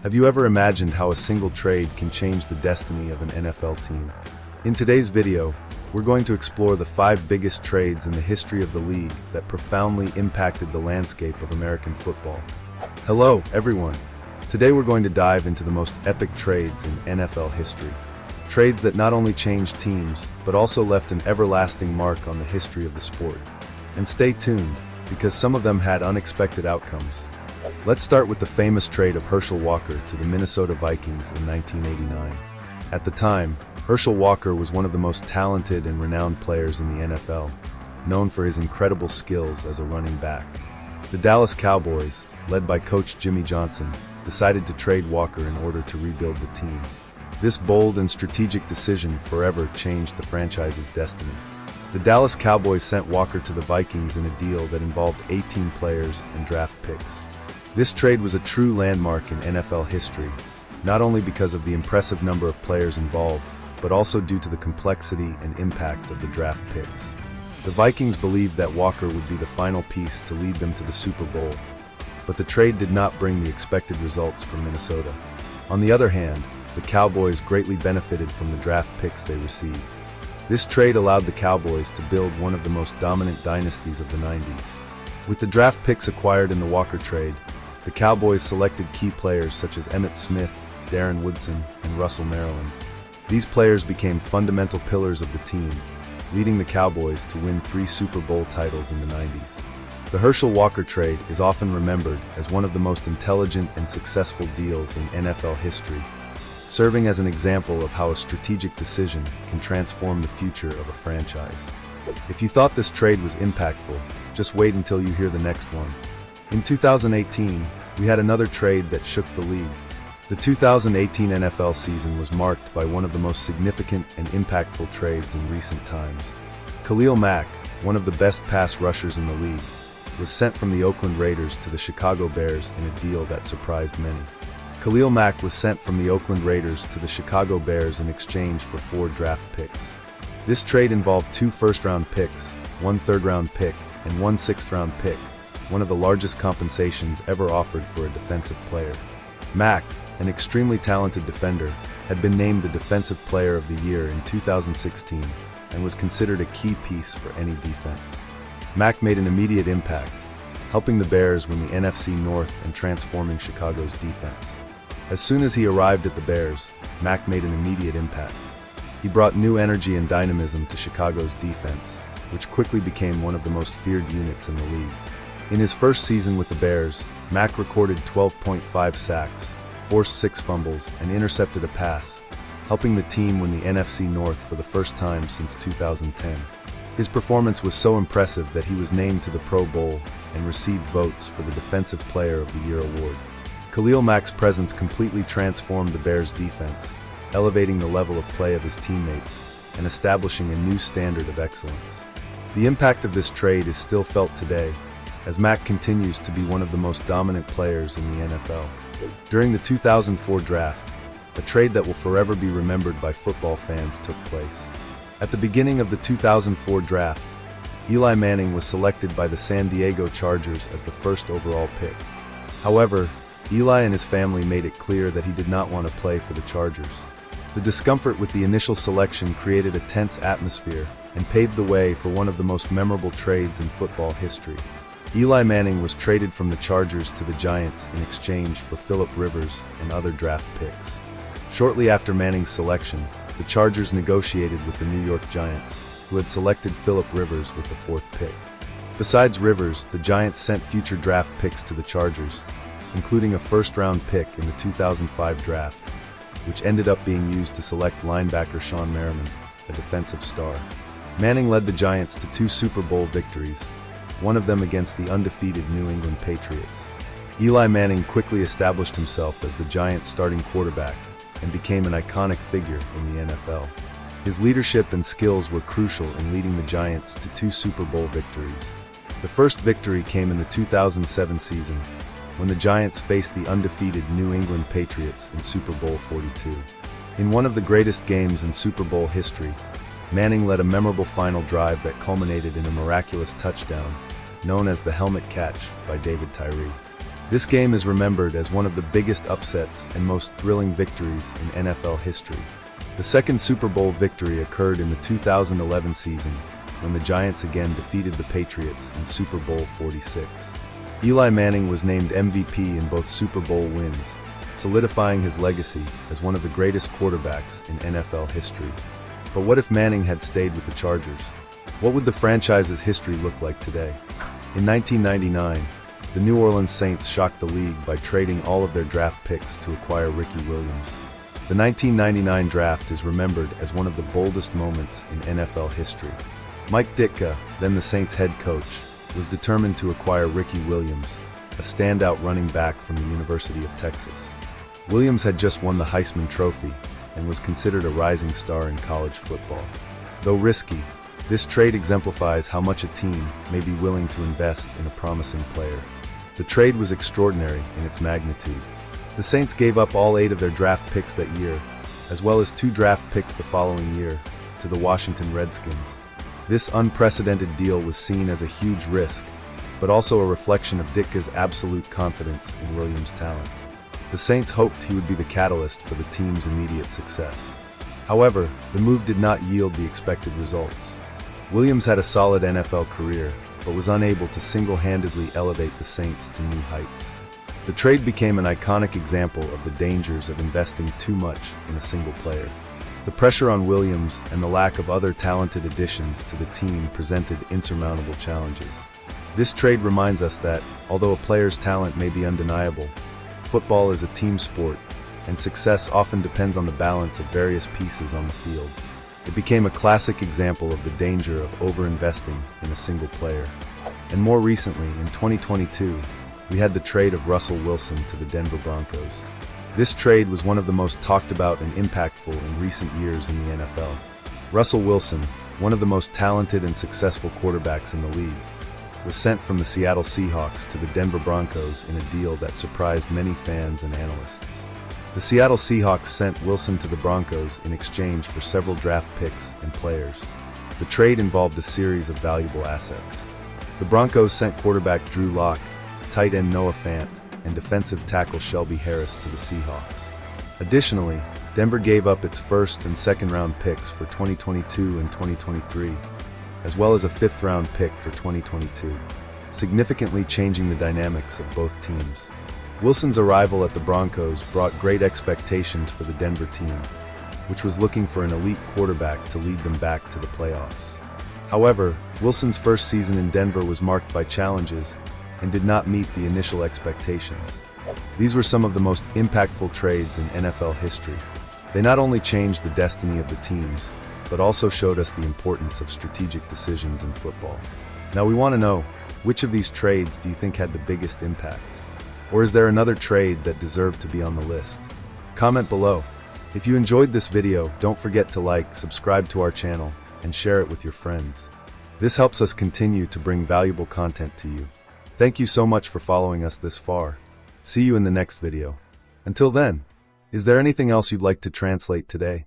Have you ever imagined how a single trade can change the destiny of an NFL team? In today's video, we're going to explore the 5 biggest trades in the history of the league that profoundly impacted the landscape of American football. Hello, everyone. Today we're going to dive into the most epic trades in NFL history. Trades that not only changed teams, but also left an everlasting mark on the history of the sport. And stay tuned, because some of them had unexpected outcomes. Let's start with the famous trade of Herschel Walker to the Minnesota Vikings in 1989. At the time, Herschel Walker was one of the most talented and renowned players in the NFL, known for his incredible skills as a running back. The Dallas Cowboys, led by coach Jimmy Johnson, decided to trade Walker in order to rebuild the team. This bold and strategic decision forever changed the franchise's destiny. The Dallas Cowboys sent Walker to the Vikings in a deal that involved 18 players and draft picks. This trade was a true landmark in NFL history, not only because of the impressive number of players involved, but also due to the complexity and impact of the draft picks. The Vikings believed that Walker would be the final piece to lead them to the Super Bowl, but the trade did not bring the expected results for Minnesota. On the other hand, the Cowboys greatly benefited from the draft picks they received. This trade allowed the Cowboys to build one of the most dominant dynasties of the 90s. With the draft picks acquired in the Walker trade, the Cowboys selected key players such as Emmitt Smith, Darren Woodson, and Russell Maryland. These players became fundamental pillars of the team, leading the Cowboys to win 3 Super Bowl titles in the 90s. The Herschel Walker trade is often remembered as one of the most intelligent and successful deals in NFL history, serving as an example of how a strategic decision can transform the future of a franchise. If you thought this trade was impactful, just wait until you hear the next one. In 2018, we had another trade that shook the league. The 2018 NFL season was marked by one of the most significant and impactful trades in recent times. Khalil Mack, one of the best pass rushers in the league, was sent from the Oakland Raiders to the Chicago Bears in a deal that surprised many. Khalil Mack was sent from the Oakland Raiders to the Chicago Bears in exchange for 4 draft picks. This trade involved 2 first-round picks, 1 third-round pick, and 1 sixth-round pick, one of the largest compensations ever offered for a defensive player. Mack, an extremely talented defender, had been named the Defensive Player of the Year in 2016 and was considered a key piece for any defense. Mack made an immediate impact, helping the Bears win the NFC North and transforming Chicago's defense. As soon as he arrived at the Bears, Mack made an immediate impact. He brought new energy and dynamism to Chicago's defense, which quickly became one of the most feared units in the league. In his first season with the Bears, Mack recorded 12.5 sacks, forced 6 fumbles, and intercepted a pass, helping the team win the NFC North for the first time since 2010. His performance was so impressive that he was named to the Pro Bowl and received votes for the Defensive Player of the Year award. Khalil Mack's presence completely transformed the Bears' defense, elevating the level of play of his teammates and establishing a new standard of excellence. The impact of this trade is still felt today, as Mack continues to be one of the most dominant players in the NFL. During the 2004 draft, a trade that will forever be remembered by football fans took place. At the beginning of the 2004 draft, Eli Manning was selected by the San Diego Chargers as the first overall pick. However, Eli and his family made it clear that he did not want to play for the Chargers. The discomfort with the initial selection created a tense atmosphere and paved the way for one of the most memorable trades in football history. Eli Manning was traded from the Chargers to the Giants in exchange for Philip Rivers and other draft picks. Shortly after Manning's selection, the Chargers negotiated with the New York Giants, who had selected Philip Rivers with the 4th pick. Besides Rivers, the Giants sent future draft picks to the Chargers, including a first-round pick in the 2005 draft, which ended up being used to select linebacker Sean Merriman, a defensive star. Manning led the Giants to 2 Super Bowl victories, one of them against the undefeated New England Patriots. Eli Manning quickly established himself as the Giants' starting quarterback and became an iconic figure in the NFL. His leadership and skills were crucial in leading the Giants to 2 Super Bowl victories. The first victory came in the 2007 season, when the Giants faced the undefeated New England Patriots in Super Bowl 42. In one of the greatest games in Super Bowl history, Manning led a memorable final drive that culminated in a miraculous touchdown, known as the helmet catch by David Tyree. This game is remembered as one of the biggest upsets and most thrilling victories in NFL history. The second Super Bowl victory occurred in the 2011 season, when the Giants again defeated the Patriots in Super Bowl 46. Eli Manning was named MVP in both Super Bowl wins, solidifying his legacy as one of the greatest quarterbacks in NFL history. But what if Manning had stayed with the Chargers? What would the franchise's history look like today? In 1999, the New Orleans Saints shocked the league by trading all of their draft picks to acquire Ricky Williams. The 1999 draft is remembered as one of the boldest moments in NFL history. Mike Ditka, then the Saints head coach, was determined to acquire Ricky Williams, a standout running back from the University of Texas. Williams had just won the Heisman Trophy and was considered a rising star in college football. Though risky, this trade exemplifies how much a team may be willing to invest in a promising player. The trade was extraordinary in its magnitude. The Saints gave up all 8 of their draft picks that year, as well as 2 draft picks the following year, to the Washington Redskins. This unprecedented deal was seen as a huge risk, but also a reflection of Ditka's absolute confidence in Williams' talent. The Saints hoped he would be the catalyst for the team's immediate success. However, the move did not yield the expected results. Williams had a solid NFL career, but was unable to single-handedly elevate the Saints to new heights. The trade became an iconic example of the dangers of investing too much in a single player. The pressure on Williams and the lack of other talented additions to the team presented insurmountable challenges. This trade reminds us that, although a player's talent may be undeniable, football is a team sport, and success often depends on the balance of various pieces on the field. It became a classic example of the danger of over-investing in a single player. And more recently, in 2022, we had the trade of Russell Wilson to the Denver Broncos. This trade was one of the most talked about and impactful in recent years in the NFL. Russell Wilson, one of the most talented and successful quarterbacks in the league, was sent from the Seattle Seahawks to the Denver Broncos in a deal that surprised many fans and analysts. The Seattle Seahawks sent Wilson to the Broncos in exchange for several draft picks and players. The trade involved a series of valuable assets. The Broncos sent quarterback Drew Lock, tight end Noah Fant, and defensive tackle Shelby Harris to the Seahawks. Additionally, Denver gave up its first and second round picks for 2022 and 2023, as well as a fifth-round pick for 2022, significantly changing the dynamics of both teams. Wilson's arrival at the Broncos brought great expectations for the Denver team, which was looking for an elite quarterback to lead them back to the playoffs. However, Wilson's first season in Denver was marked by challenges and did not meet the initial expectations. These were some of the most impactful trades in NFL history. They not only changed the destiny of the teams, but also showed us the importance of strategic decisions in football. Now we want to know, which of these trades do you think had the biggest impact? Or is there another trade that deserved to be on the list? Comment below. If you enjoyed this video, don't forget to like, subscribe to our channel, and share it with your friends. This helps us continue to bring valuable content to you. Thank you so much for following us this far. See you in the next video. Until then, is there anything else you'd like to translate today?